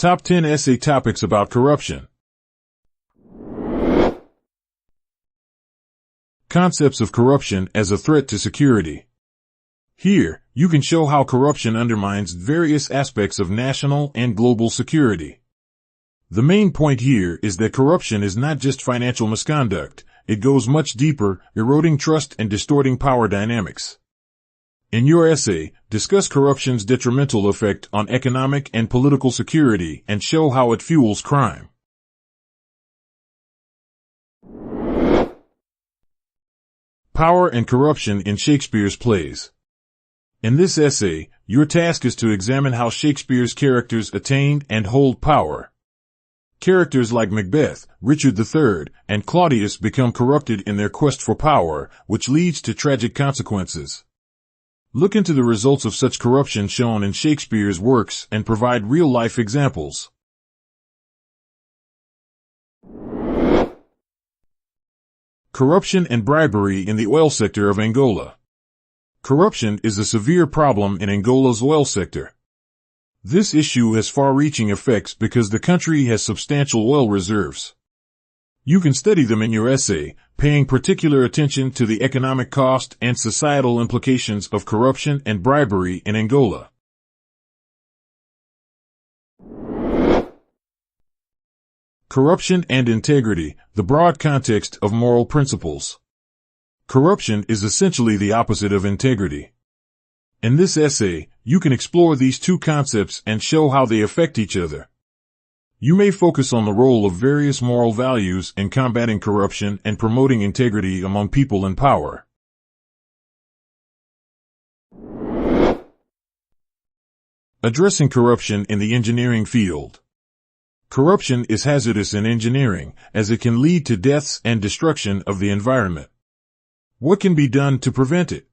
Top 10 essay topics about corruption. Concepts of corruption as a threat to security. Here, you can show how corruption undermines various aspects of national and global security. The main point here is that corruption is not just financial misconduct, it goes much deeper, eroding trust and distorting power dynamics. In your essay, discuss corruption's detrimental effect on economic and political security and show how it fuels crime. Power and corruption in Shakespeare's plays. In this essay, your task is to examine how Shakespeare's characters attained and hold power. Characters like Macbeth, Richard III, and Claudius become corrupted in their quest for power, which leads to tragic consequences. Look into the results of such corruption shown in Shakespeare's works and provide real-life examples. Corruption and bribery in the oil sector of Angola. Corruption is a severe problem in Angola's oil sector. This issue has far-reaching effects because the country has substantial oil reserves. You can study them in your essay, paying particular attention to the economic cost and societal implications of corruption and bribery in Angola. Corruption and integrity, the broad context of moral principles. Corruption is essentially the opposite of integrity. In this essay, you can explore these two concepts and show how they affect each other. You may focus on the role of various moral values in combating corruption and promoting integrity among people in power. Addressing corruption in the engineering field. Corruption is hazardous in engineering, as it can lead to deaths and destruction of the environment. What can be done to prevent it?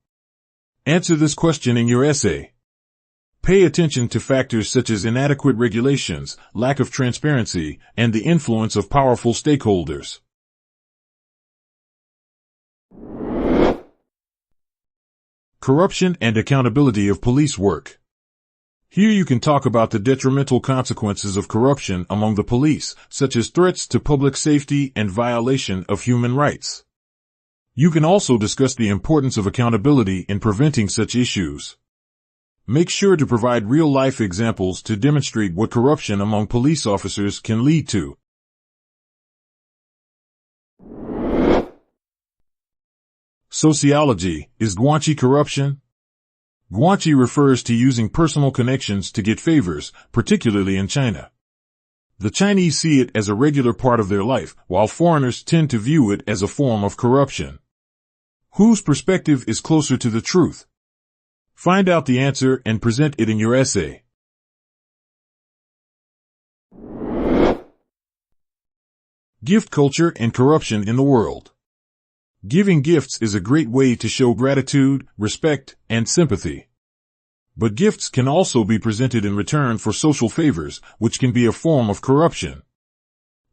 Answer this question in your essay. Pay attention to factors such as inadequate regulations, lack of transparency, and the influence of powerful stakeholders. Corruption and accountability of police work. Here you can talk about the detrimental consequences of corruption among the police, such as threats to public safety and violation of human rights. You can also discuss the importance of accountability in preventing such issues. Make sure to provide real-life examples to demonstrate what corruption among police officers can lead to. Sociology, is Guanxi corruption? Guanxi refers to using personal connections to get favors, particularly in China. The Chinese see it as a regular part of their life, while foreigners tend to view it as a form of corruption. Whose perspective is closer to the truth? Find out the answer and present it in your essay. Gift culture and corruption in the world. Giving gifts is a great way to show gratitude, respect, and sympathy. But gifts can also be presented in return for social favors, which can be a form of corruption.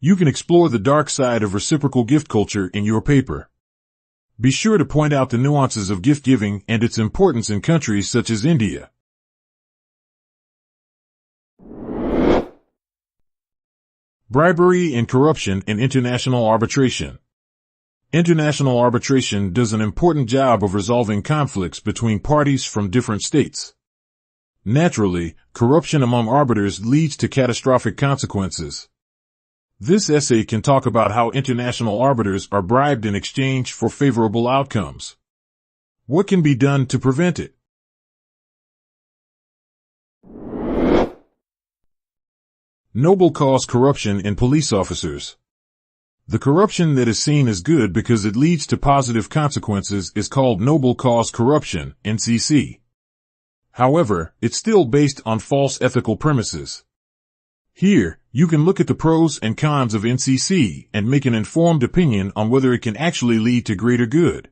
You can explore the dark side of reciprocal gift culture in your paper. Be sure to point out the nuances of gift giving and its importance in countries such as India. Bribery and corruption in international arbitration. International arbitration does an important job of resolving conflicts between parties from different states. Naturally, corruption among arbiters leads to catastrophic consequences. This essay can talk about how international arbiters are bribed in exchange for favorable outcomes. What can be done to prevent it? Noble cause corruption in police officers. The corruption that is seen as good because it leads to positive consequences is called noble cause corruption, NCC. However, it's still based on false ethical premises. Here, you can look at the pros and cons of NCC and make an informed opinion on whether it can actually lead to greater good.